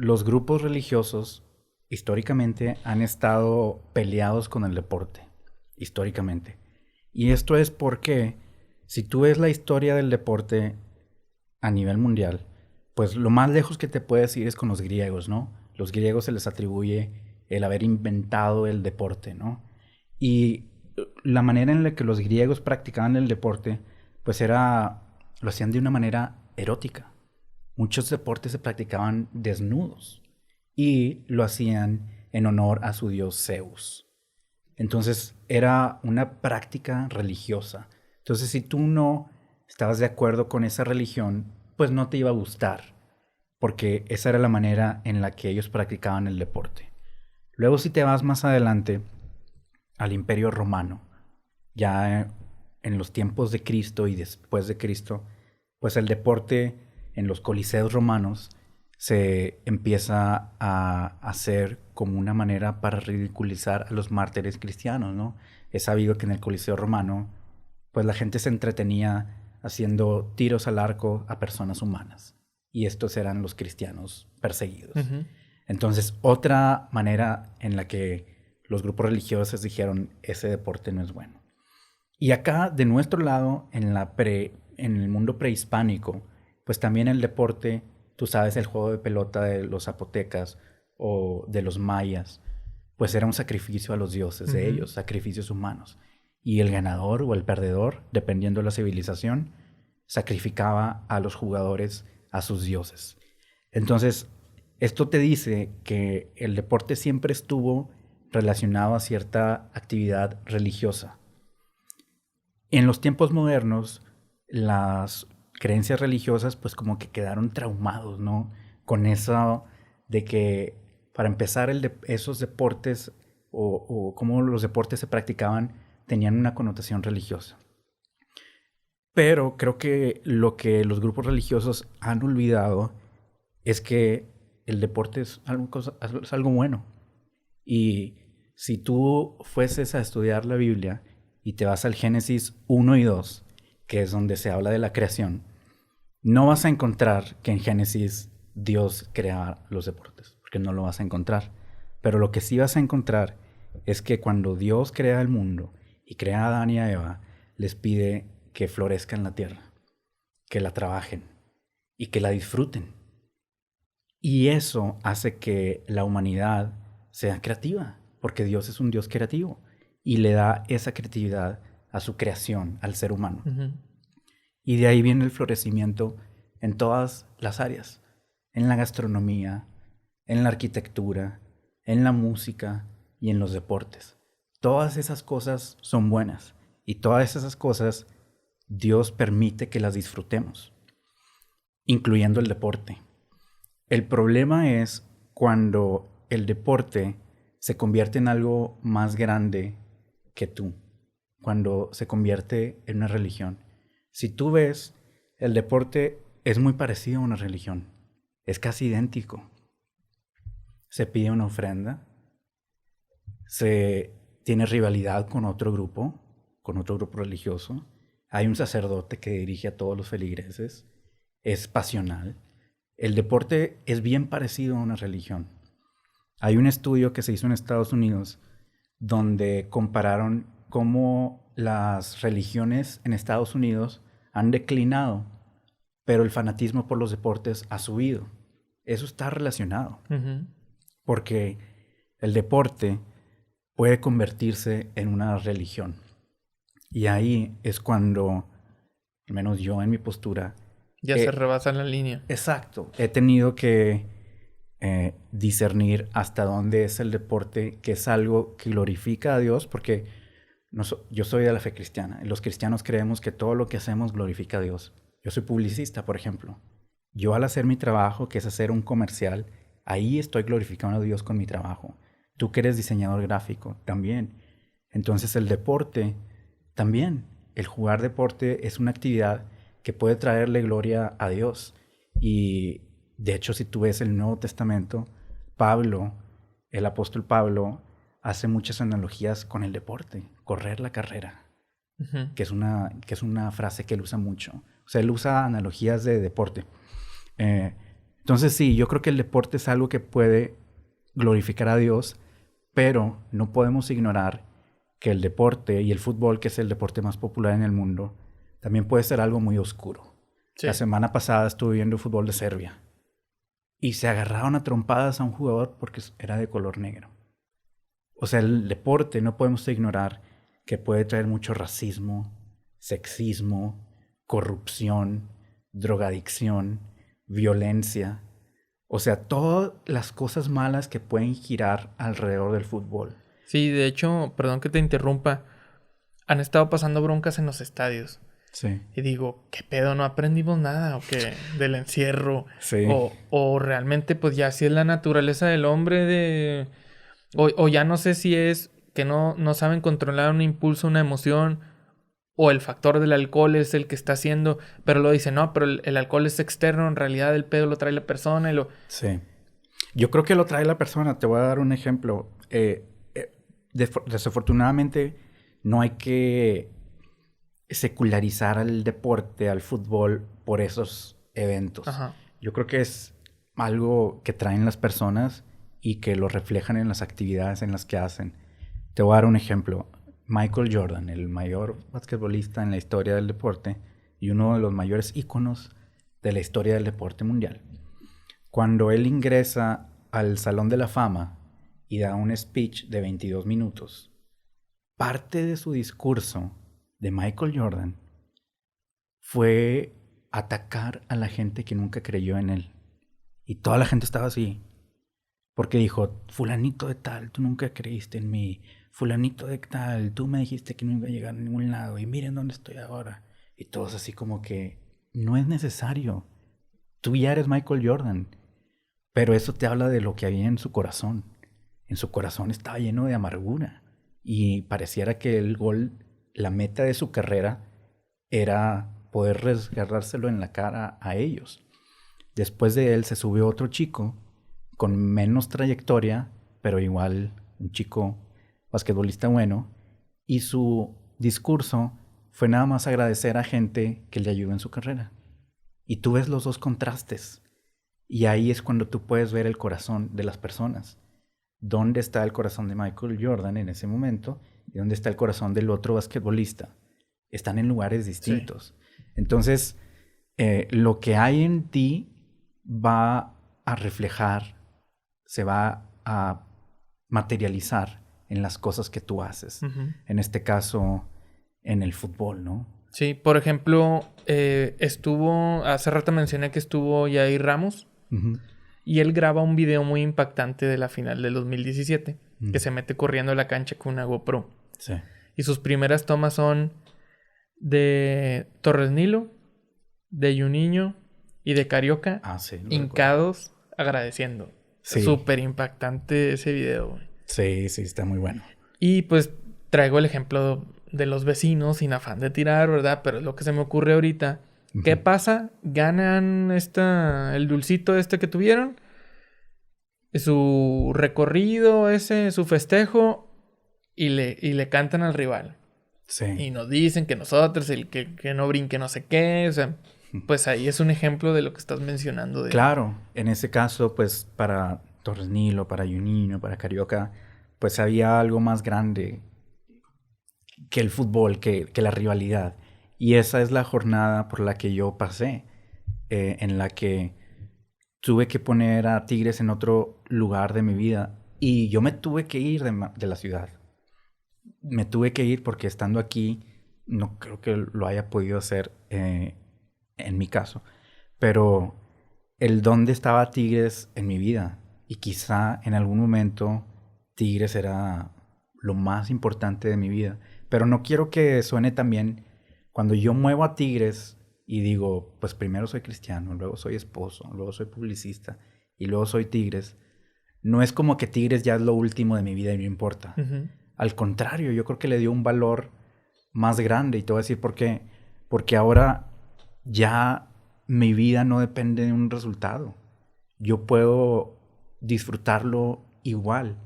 los grupos religiosos históricamente han estado peleados con el deporte, históricamente. Y esto es porque si tú ves la historia del deporte a nivel mundial, pues lo más lejos que te puedes ir es con los griegos, ¿no? Los griegos se les atribuye el haber inventado el deporte, ¿no? Y la manera en la que los griegos practicaban el deporte, pues lo hacían de una manera erótica. Muchos deportes se practicaban desnudos y lo hacían en honor a su dios Zeus. Entonces era una práctica religiosa. Entonces si tú no estabas de acuerdo con esa religión, pues no te iba a gustar, porque esa era la manera en la que ellos practicaban el deporte. Luego si te vas más adelante al Imperio Romano, ya en los tiempos de Cristo y después de Cristo, pues el deporte en los coliseos romanos se empieza a hacer como una manera para ridiculizar a los mártires cristianos, ¿no? Es sabido que en el Coliseo Romano, pues la gente se entretenía haciendo tiros al arco a personas humanas. Y estos eran los cristianos perseguidos. Uh-huh. Entonces, otra manera en la que los grupos religiosos dijeron, ese deporte no es bueno. Y acá, de nuestro lado, en el mundo prehispánico, pues también el deporte, tú sabes, el juego de pelota de los zapotecas o de los mayas, pues era un sacrificio a los dioses de ellos, sacrificios humanos. Y el ganador o el perdedor, dependiendo de la civilización, sacrificaba a los jugadores a sus dioses. Entonces, esto te dice que el deporte siempre estuvo relacionado a cierta actividad religiosa. En los tiempos modernos, las creencias religiosas pues como que quedaron traumados, ¿no? Con eso de que, para empezar, esos deportes o cómo los deportes se practicaban tenían una connotación religiosa. Pero creo que lo que los grupos religiosos han olvidado es que el deporte es algo bueno. Y si tú fueses a estudiar la Biblia y te vas al Génesis 1 y 2, que es donde se habla de la creación, no vas a encontrar que en Génesis Dios crea los deportes, porque no lo vas a encontrar. Pero lo que sí vas a encontrar es que cuando Dios crea el mundo y crea a Adán y a Eva, les pide que florezca en la tierra, que la trabajen y que la disfruten. Y eso hace que la humanidad sea creativa, porque Dios es un Dios creativo y le da esa creatividad a su creación, al ser humano. Uh-huh. Y de ahí viene el florecimiento en todas las áreas, en la gastronomía, en la arquitectura, en la música y en los deportes. Todas esas cosas son buenas y todas esas cosas Dios permite que las disfrutemos, incluyendo el deporte. El problema es cuando el deporte se convierte en algo más grande que tú, cuando se convierte en una religión. Si tú ves, el deporte es muy parecido a una religión, es casi idéntico. Se pide una ofrenda, se tiene rivalidad con otro grupo religioso, hay un sacerdote que dirige a todos los feligreses, es pasional. El deporte es bien parecido a una religión. Hay un estudio que se hizo en Estados Unidos donde compararon cómo las religiones en Estados Unidos han declinado, pero el fanatismo por los deportes ha subido. Eso está relacionado, porque el deporte puede convertirse en una religión. Y ahí es cuando, al menos yo en mi postura, ya se rebasa la línea. Exacto. He tenido que discernir hasta dónde es el deporte, que es algo que glorifica a Dios, porque yo soy de la fe cristiana. Los cristianos creemos que todo lo que hacemos glorifica a Dios. Yo soy publicista, por ejemplo. Yo, al hacer mi trabajo, que es hacer un comercial, ahí estoy glorificando a Dios con mi trabajo. Tú que eres diseñador gráfico, también. Entonces el deporte, también. El jugar deporte es una actividad que puede traerle gloria a Dios. Y de hecho, si tú ves el Nuevo Testamento, Pablo, el apóstol Pablo, hace muchas analogías con el deporte, correr la carrera, que es una frase que él usa mucho. O sea, él usa analogías de deporte. Entonces sí, yo creo que el deporte es algo que puede glorificar a Dios, pero no podemos ignorar que el deporte y el fútbol, que es el deporte más popular en el mundo, también puede ser algo muy oscuro. Sí. La semana pasada estuve viendo fútbol de Serbia y se agarraron a trompadas a un jugador porque era de color negro. O sea, el deporte no podemos ignorar que puede traer mucho racismo, sexismo, corrupción, drogadicción, violencia. O sea, todas las cosas malas que pueden girar alrededor del fútbol. Sí, de hecho, perdón que te interrumpa, han estado pasando broncas en los estadios. Sí. Y digo, ¿qué pedo? ¿No aprendimos nada? ¿O qué? Del encierro. Sí. O realmente, pues ya sí es la naturaleza del hombre de... O ya no sé si es que no saben controlar un impulso, una emoción, o el factor del alcohol es el que está haciendo, pero lo dicen, no, pero el alcohol es externo, en realidad el pedo lo trae la persona y lo... Sí. Yo creo que lo trae la persona. Te voy a dar un ejemplo. Desafortunadamente, no hay que secularizar al deporte, al fútbol, por esos eventos. Ajá. Yo creo que es algo que traen las personas y que lo reflejan en las actividades en las que hacen. Te voy a dar un ejemplo. Michael Jordan, el mayor basquetbolista en la historia del deporte y uno de los mayores íconos de la historia del deporte mundial. Cuando él ingresa al Salón de la Fama y da un speech de 22 minutos, parte de su discurso de Michael Jordan fue atacar a la gente que nunca creyó en él. Y toda la gente estaba así. Porque dijo, fulanito de tal, tú nunca creíste en mí. Fulanito de tal, tú me dijiste que no iba a llegar a ningún lado. Y miren dónde estoy ahora. Y todos así como que, no es necesario. Tú ya eres Michael Jordan. Pero eso te habla de lo que había en su corazón. En su corazón estaba lleno de amargura. Y pareciera que el gol, la meta de su carrera, era poder resgarrárselo en la cara a ellos. Después de él se subió otro chico con menos trayectoria, pero igual un chico basquetbolista bueno, y su discurso fue nada más agradecer a gente que le ayudó en su carrera. Y tú ves los dos contrastes, y ahí es cuando tú puedes ver el corazón de las personas. ¿Dónde está el corazón de Michael Jordan en ese momento? ¿Y dónde está el corazón del otro basquetbolista? Están en lugares distintos. Sí. Entonces, lo que hay en ti va a reflejar, se va a materializar en las cosas que tú haces. Uh-huh. En este caso, en el fútbol, ¿no? Sí, por ejemplo, hace rato mencioné que estuvo Yair Ramos. Uh-huh. Y él graba un video muy impactante de la final del 2017, que se mete corriendo a la cancha con una GoPro. Sí. Y sus primeras tomas son de Torres Nilo, de Juninho y de Carioca, hincados agradeciendo. Sí. Súper impactante ese video, güey. Sí, sí, está muy bueno. Y pues traigo el ejemplo de los vecinos sin afán de tirar, ¿verdad? Pero es lo que se me ocurre ahorita. Uh-huh. ¿Qué pasa? Ganan el dulcito que tuvieron, su recorrido su festejo, y le cantan al rival. Sí. Y nos dicen que nosotros, el que no brinque no sé qué, o sea, pues ahí es un ejemplo de lo que estás mencionando. Claro, en ese caso, pues para Torres Nilo, para Juninho, para Carioca, pues había algo más grande que el fútbol, que la rivalidad. Y esa es la jornada por la que yo pasé, en la que tuve que poner a Tigres en otro lugar de mi vida. Y yo me tuve que ir de la ciudad. Me tuve que ir porque estando aquí no creo que lo haya podido hacer en mi caso. Pero el dónde estaba Tigres en mi vida. Y quizá en algún momento Tigres era lo más importante de mi vida. Pero no quiero que suene también... Cuando yo muevo a Tigres y digo, pues primero soy cristiano, luego soy esposo, luego soy publicista y luego soy Tigres, no es como que Tigres ya es lo último de mi vida y no importa. Uh-huh. Al contrario, yo creo que le dio un valor más grande, y te voy a decir por qué. Porque ahora ya mi vida no depende de un resultado. Yo puedo disfrutarlo igual.